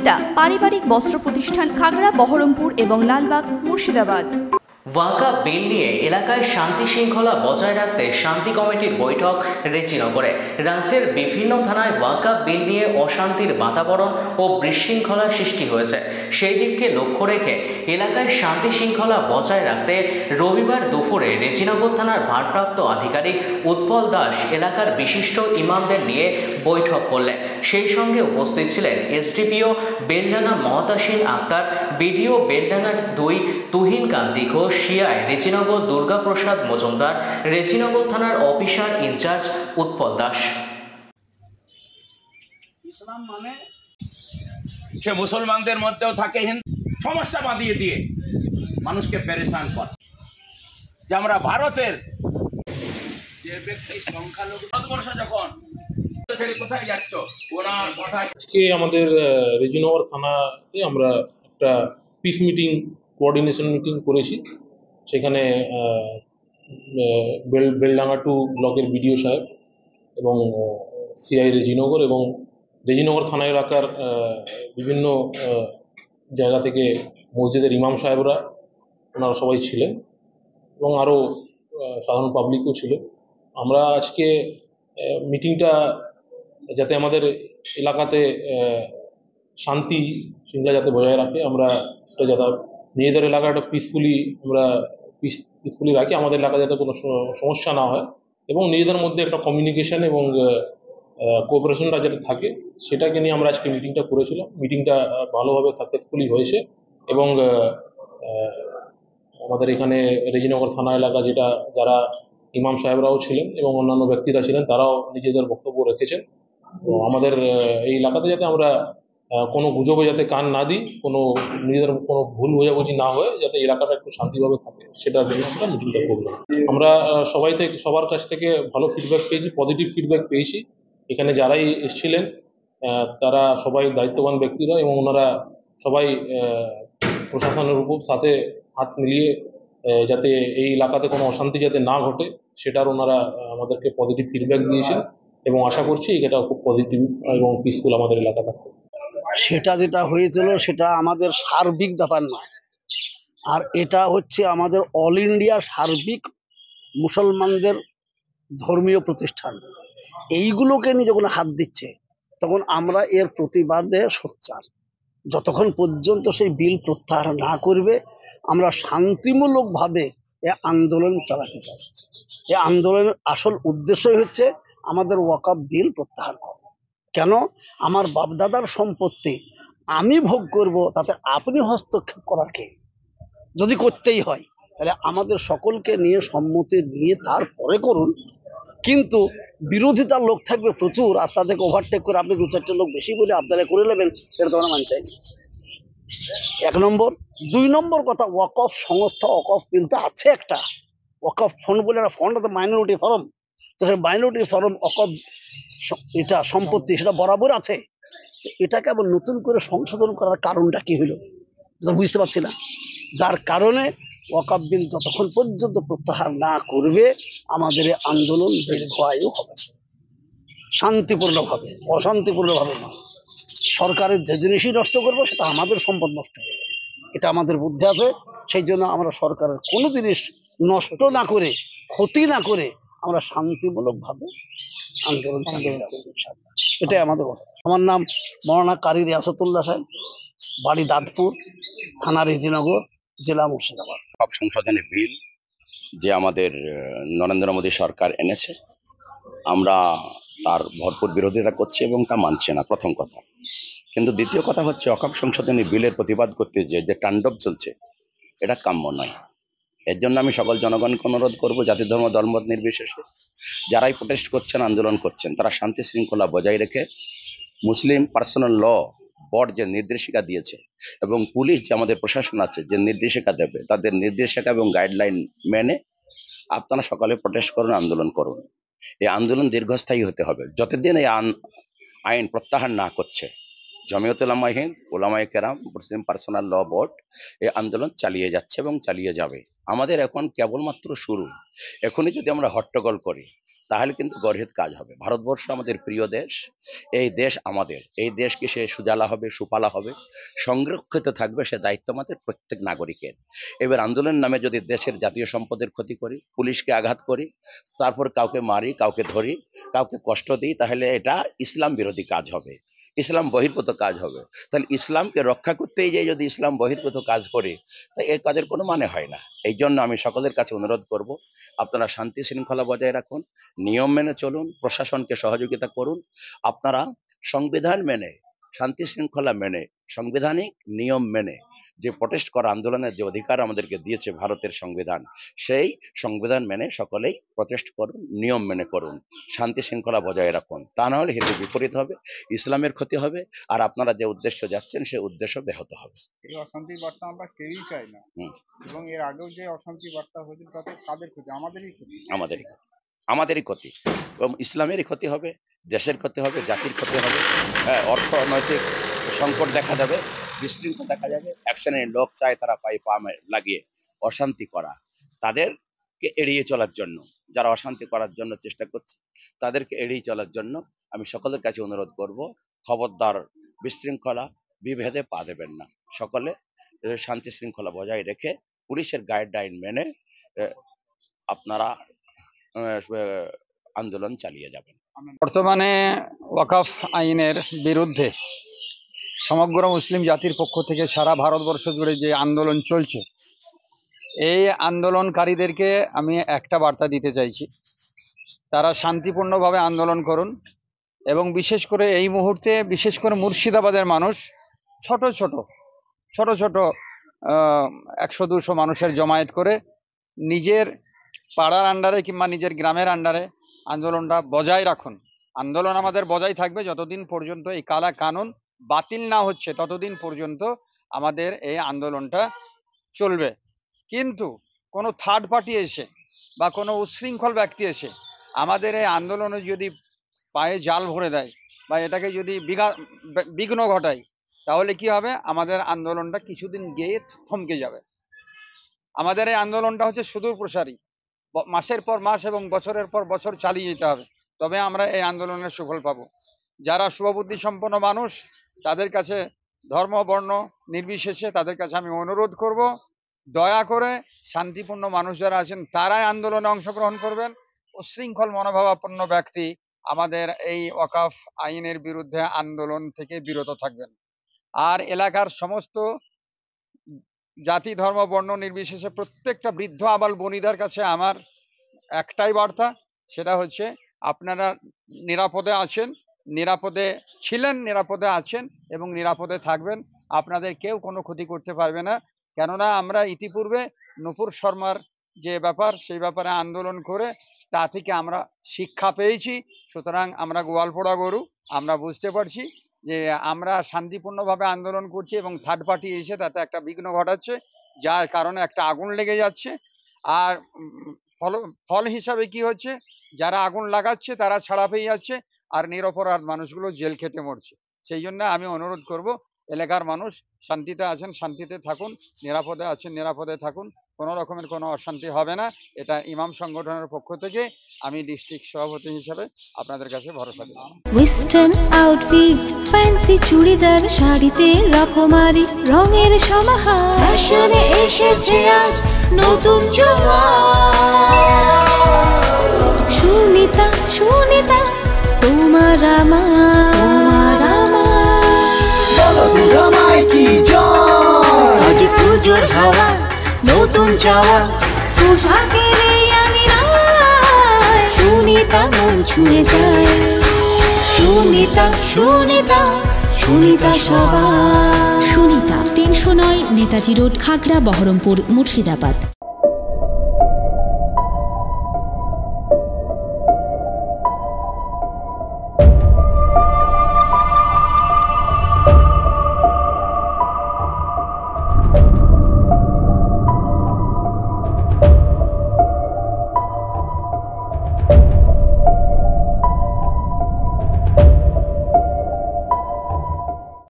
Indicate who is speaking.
Speaker 1: বিক্রেতা, পারিবারিক বস্ত্র প্রতিষ্ঠান, খাগড়া, বহরমপুর এবং লালবাগ, মুর্শিদাবাদ।
Speaker 2: ওয়াকফ বিল নিয়ে এলাকায় শান্তি শৃঙ্খলা বজায় রাখতে শান্তি কমিটির বৈঠক রেজিনগরে। রাজ্যের বিভিন্ন থানায় ওয়াকফ বিল নিয়ে অশান্তির বাতাবরণ ও বিশৃঙ্খলা সৃষ্টি হয়েছে। সেই দিককে লক্ষ্য রেখে এলাকায় শান্তি শৃঙ্খলা বজায় রাখতে রবিবার দুপুরে রেজিনগর থানার ভারপ্রাপ্ত আধিকারিক উৎপল দাস এলাকার বিশিষ্ট ইমামদের নিয়ে বৈঠক করলেন। সেই সঙ্গে উপস্থিত ছিলেন এসডিপিও বেলডাঙ্গা মহতাসিন আক্তার, বিডিও বেলডাঙ্গা 2 তুহিন কান্তি ঘোষ, সিআই রেজিনগর দুর্গাপ্রসাদ মজুমদার, রেজিনগর থানার অফিসার ইনচার্জ উৎপল দাস।
Speaker 3: ইসলাম মানে সে মুসলমানদের মধ্যেও থাকে সমস্যা বাঁধিয়ে দিয়ে মানুষকে পেরেশান করে। যে আমরা ভারতের যে ব্যক্তি সংখ্যালঘু ভারতবর্ষ যখন কোথায় যাচ্ছ ওনার কথা।
Speaker 4: আজকে আমাদের রেজিনগর থানাতে আমরা একটা পিস মিটিং, কোঅর্ডিনেশন মিটিং করেছি। সেখানে বেলডাঙ্গা 2 ব্লকের বিডিও সাহেব এবং সিআই রেজিনগর এবং রেজিনগর থানা এলাকার বিভিন্ন জায়গা থেকে মসজিদের ইমাম সাহেবরা, ওনারা সবাই ছিলেন এবং আরও সাধারণ পাবলিকও ছিল। আমরা আজকে মিটিংটা যাতে আমাদের এলাকাতে শান্তি শৃঙ্খলা যাতে বজায় রাখে, আমরা যাতে নিজেদের এলাকা একটা পিসফুলি রাখি, আমাদের এলাকা যাতে কোনো সমস্যা না হয় এবং নিজেদের মধ্যে একটা কমিউনিকেশন এবং কোঅপারেশনটা যাতে থাকে, সেটাকে নিয়ে আমরা আজকে মিটিংটা করেছিলাম। মিটিংটা ভালোভাবে সাকসেসফুলি হয়েছে এবং আমাদের এখানে রেজিনগর থানা এলাকা যারা ইমাম সাহেবরাও ছিলেন এবং অন্যান্য ব্যক্তিরা ছিলেন, তারাও নিজেদের বক্তব্য রেখেছেন। তো আমাদের এই এলাকাতে যাতে আমরা কোনো গুজবে যাতে কান না দিই, নিজেদের কোনো ভুল বোঝাবুঝি না হয়ে যাতে এলাকাটা একটু শান্তিভাবে থাকে, সেটার জন্য আমরা মিটিংটা করলাম। আমরা সবার কাছ থেকে ভালো ফিডব্যাক পেয়েছি, পজিটিভ ফিডব্যাক পেয়েছি। এখানে যারাই এসেছিলেন তারা সবাই দায়িত্ববান ব্যক্তিরা এবং ওনারা সবাই প্রশাসনের উপর সাথে হাত মিলিয়ে যাতে এই এলাকাতে কোনো অশান্তি যাতে না ঘটে, সেটার ওনারা আমাদেরকে পজিটিভ ফিডব্যাক দিয়েছেন এবং আশা করছি এটা খুব পজিটিভ এবং পিসফুল আমাদের এলাকাটা।
Speaker 5: সেটা যেটা হয়েছিল সেটা আমাদের সার্বিক ব্যাপার নয়, আর এটা হচ্ছে আমাদের অল ইন্ডিয়া সার্বিক মুসলমানদের ধর্মীয় প্রতিষ্ঠান। এইগুলোকে নিয়ে যখন হাত দিচ্ছে তখন আমরা এর প্রতিবাদে সোচ্চার। যতক্ষণ পর্যন্ত সেই বিল প্রত্যাহার না করবে আমরা শান্তিমূলকভাবে এ আন্দোলন চালাতে চাই। এই আন্দোলনের আসল উদ্দেশ্যই হচ্ছে আমাদের ওয়াকফ বিল প্রত্যাহার করা। কেন? আমার বাপদাদার সম্পত্তি আমি ভোগ করব, তাতে আপনি হস্তক্ষেপ করার কে? যদি করতেই হয় তাহলে আমাদের সকলকে নিয়ে সম্মতি নিয়ে তারপরে করুন, কিন্তু বিরোধিতার লোক থাকবে প্রচুর, আর তাদেরকে ওভারটেক করে আপনি 2-4টে লোক বেশি বলে আপনারা করে নেবেন, সেটা তো আমরা মানতে চাই। 1 নম্বর। 2 নম্বর কথা, ওয়াকফ সংস্থা, ওয়াকফ বিল তো আছে একটা, ওয়াকফ ফন্ড বলে একটা ফন্ড আছে, মাইনরিটি ফরম। তো সেই মাইনরিটি ফরম ওয়াকফ এটা সম্পত্তি, সেটা বরাবর আছে। তো এটাকে আবার নতুন করে সংশোধন করার কারণটা কি হলো বুঝতে পারছি না। যার কারণে ওয়াকফ বিল যতক্ষণ পর্যন্ত প্রত্যাহার না করবে আমাদের এই আন্দোলন দীর্ঘায়ু হবে, শান্তিপূর্ণভাবে, অশান্তিপূর্ণভাবে নয়। সরকারের যে জিনিসই নষ্ট করবো সেটা আমাদের সম্পদ নষ্ট হবে, এটা আমাদের বুদ্ধি আছে। সেই জন্য আমরা সরকারের কোনো জিনিস নষ্ট না করে, ক্ষতি না করে আমরা শান্তিমূলকভাবে আন্দোলন চালিয়ে যাবো, এটাই আমাদের কথা। আমার নাম মৌলানা কারি রিয়াসতুল্লাহ সাহেব, বাড়ি দাঁতপুর, থানা রেজিনগর, জেলা মুর্শিদাবাদ।
Speaker 3: সব সংশোধনী বিল যে আমাদের নরেন্দ্র মোদী সরকার এনেছে, আমরা তার ভরপুর বিরোধিতা করছি এবং তা মানছে না, প্রথম কথা। কিন্তু দ্বিতীয় কথা হচ্ছে ওয়াকফ সংশোধনী বিলের প্রতিবাদ করতে যে তাণ্ডব চলছে, এটা কাম্য নয়। এর জন্য আমি সকল জনগণকে অনুরোধ করব, জাতি ধর্ম দলমত নির্বিশেষে যারাই প্রোটেস্ট করছেন, আন্দোলন করছেন, তারা শান্তি শৃঙ্খলা বজায় রেখে মুসলিম পার্সোনাল ল বোর্ড যে নির্দেশিকা দিয়েছে এবং পুলিশ যে আমাদের প্রশাসন আছে যে নির্দেশিকা দেবে, তাদের নির্দেশিকা এবং গাইডলাইন মেনে আপনারা সকালে প্রোটেস্ট করুন, আন্দোলন করুন। এই আন্দোলন দীর্ঘস্থায়ী হতে হবে। যতদিন এই আইন প্রত্যাহার না করছে জমিয়ত উলামায়ে হিন্দ, উলামায়ে কেরাম, মুসলিম পার্সোনাল ল বোর্ড এই আন্দোলন চালিয়ে যাচ্ছে এবং চালিয়ে যাবে। আমাদের এখন কেবলমাত্র শুরু। এখনই যদি আমরা হট্টগোল করি তাহলে কিন্তু গর্হিত কাজ হবে। ভারতবর্ষ আমাদের প্রিয় দেশ, এই দেশ আমাদের, এই দেশকে সে সুজালা হবে, সুপালা হবে, সংরক্ষিত থাকবে, সে দায়িত্ব আমাদের প্রত্যেক নাগরিকের। এবার আন্দোলন নামে যদি দেশের জাতীয় সম্পদের ক্ষতি করি, পুলিশকে আঘাত করি, তারপর কাউকে মারি, কাউকে ধরি, কাউকে কষ্ট দিই, তাহলে এটা ইসলাম বিরোধী কাজ হবে, ইসলাম বহির্ভূত কাজ হবে। তাহলে ইসলামকে রক্ষা করতেই যে যদি ইসলাম বহির্ভূত কাজ করি, তাই এর কাজের কোনো মানে হয় না। এই জন্য আমি সকলের কাছে অনুরোধ করব, আপনারা শান্তি শৃঙ্খলা বজায় রাখুন, নিয়ম মেনে চলুন, প্রশাসনকে সহযোগিতা করুন। আপনারা সংবিধান মেনে, শান্তি শৃঙ্খলা মেনে, সাংবিধানিক নিয়ম মেনে যে প্রটেস্ট করা, আন্দোলনের যে অধিকার আমাদেরকে দিয়েছে ভারতের সংবিধান, সেই সংবিধান মেনে সকলেই প্রটেস্ট করুন, নিয়ম মেনে করুন, শান্তি শৃঙ্খলা বজায় রাখুন। তা না হলে হিতে বিপরীত হবে, ইসলামের ক্ষতি হবে, আর আপনারা যে উদ্দেশ্য যাচ্ছেন সেই উদ্দেশ্য ব্যাহত হবে।
Speaker 6: এই অশান্তির বার্তা আমরা কেউই চাই না, এবং এর আগেও যে অশান্তি বার্তা হয়েছিল তাতে কাদের ক্ষতি? আমাদেরই ক্ষতি,
Speaker 3: আমাদেরই ক্ষতি, এবং ইসলামেরই ক্ষতি হবে, দেশের ক্ষতি হবে, জাতির ক্ষতি হবে, অর্থনৈতিক সংকট দেখা যাবে, বিশৃঙ্খল দেখা যাবে। এক শ্রেণীর লোক চায় তারা পায়ে পা লাগিয়ে অশান্তি করা, তাদেরকে এড়িয়ে চলার জন্য, যারা অশান্তি করার জন্য চেষ্টা করছে তাদেরকে এড়িয়ে চলার জন্য আমি সকলের কাছে অনুরোধ করব, খবরদার বিশৃঙ্খলা বিভেদে পা দেবেন না। সকলে শান্তি শৃঙ্খলা বজায় রেখে পুলিশের গাইডলাইন মেনে আপনারা আন্দোলন চালিয়ে যাবেন।
Speaker 7: বর্তমানে ওয়াকফ আইনের বিরুদ্ধে সমগ্র মুসলিম জাতির পক্ষ থেকে সারা ভারতবর্ষ জুড়ে যে আন্দোলন চলছে, এই আন্দোলনকারীদেরকে আমি একটা বার্তা দিতে চাইছি, তারা শান্তিপূর্ণভাবে আন্দোলন করুন। এবং বিশেষ করে এই মুহূর্তে, বিশেষ করে মুর্শিদাবাদের মানুষ ছোট ছোট 100-200 মানুষের জমায়েত করে নিজের পাড়ার আন্ডারে কিংবা নিজের গ্রামের আন্ডারে আন্দোলনটা বজায় রাখুন। আন্দোলন আমাদের বজায় থাকবে যতদিন পর্যন্ত এই কালা কানুন বাতিল না হচ্ছে, ততদিন পর্যন্ত আমাদের এই আন্দোলনটা চলবে। কিন্তু কোনো থার্ড পার্টি এসে বা কোনো উচ্ছৃঙ্খল ব্যক্তি এসে আমাদের এই আন্দোলনে যদি পায়ে জাল ভরে দেয় বা এটাকে যদি বিঘ্ন ঘটায়, তাহলে কি হবে? আমাদের আন্দোলনটা কিছুদিন গিয়ে থমকে যাবে। আমাদের এই আন্দোলনটা হচ্ছে সুদূর প্রসারী, মাসের পর মাস এবং বছরের পর বছর চালিয়ে যেতে হবে, তবে আমরা এই আন্দোলনের সুফল পাবো। যারা শুভবুদ্ধি সম্পন্ন মানুষ, তাদের কাছে ধর্ম বর্ণ নির্বিশেষে তাদের কাছে আমি অনুরোধ করব, দয়া করে শান্তিপূর্ণ মানুষ যারা আছেন তারাই আন্দোলনে অংশগ্রহণ করবেন। উচ্ছৃঙ্খল মনোভাবাপন্ন ব্যক্তি আমাদের এই ওয়াকফ আইনের বিরুদ্ধে আন্দোলন থেকে বিরত থাকবেন। আর এলাকার সমস্ত জাতি ধর্ম বর্ণ নির্বিশেষে প্রত্যেকটা বৃদ্ধ আবাল বনিদার কাছে আমার একটাই বার্তা, সেটা হচ্ছে আপনারা নিরাপদে আছেন, নিরাপদে ছিলেন, নিরাপদে আছেন এবং নিরাপদে থাকবেন। আপনাদের কেউ কোনো ক্ষতি করতে পারবে না, কেননা আমরা ইতিপূর্বে নূপুর শর্মার যে ব্যাপার, সেই ব্যাপারে আন্দোলন করে তা থেকে আমরা শিক্ষা পেয়েছি। সুতরাং আমরা গোয়ালপোড়া গরু, আমরা বুঝতে পারছি যে আমরা শান্তিপূর্ণভাবে আন্দোলন করছি এবং থার্ড পার্টি এসে তাতে একটা বিঘ্ন ঘটাচ্ছে, যার কারণে একটা আগুন লেগে যাচ্ছে। আর ফল হিসাবে কি হচ্ছে? যারা আগুন লাগাচ্ছে তারা ছাড়া পেয়ে যাচ্ছে, আর নিরপরাধ মানুষগুলো জেল খেটে মরছে। সেই জন্য আমি অনুরোধ করব, এলাকার মানুষ শান্তিতে আছেন শান্তিতে থাকুন, নিরাপদে আছেন নিরাপদে থাকুন, কোনো রকমের কোনো অশান্তি হবে না। এটা ইমাম সংগঠনের পক্ষ থেকে আমি ডিস্ট্রিক্ট সভাপতি হিসেবে আপনাদের কাছে ভরসা দিলাম।
Speaker 8: ওয়েস্টার্ন আউটফিট, ফ্যান্সি চুড়িদার, শাড়িতে রকমারি রঙের সমাহার, ফ্যাশনে এসেছে আজ নতুন সুনিতা, সুনিতা তোমার আমার, আজ পুজোর হাওয়া নতুন চাওয়া, পোশাকের আমি সুনিতা মন ছুঁয়ে যায়। সুনিতা, সুনিতা, সুনিতা সবার।
Speaker 9: সুনিতা 309 নেতাজি রোড, খাগড়া, বহরমপুর, মুর্শিদাবাদ।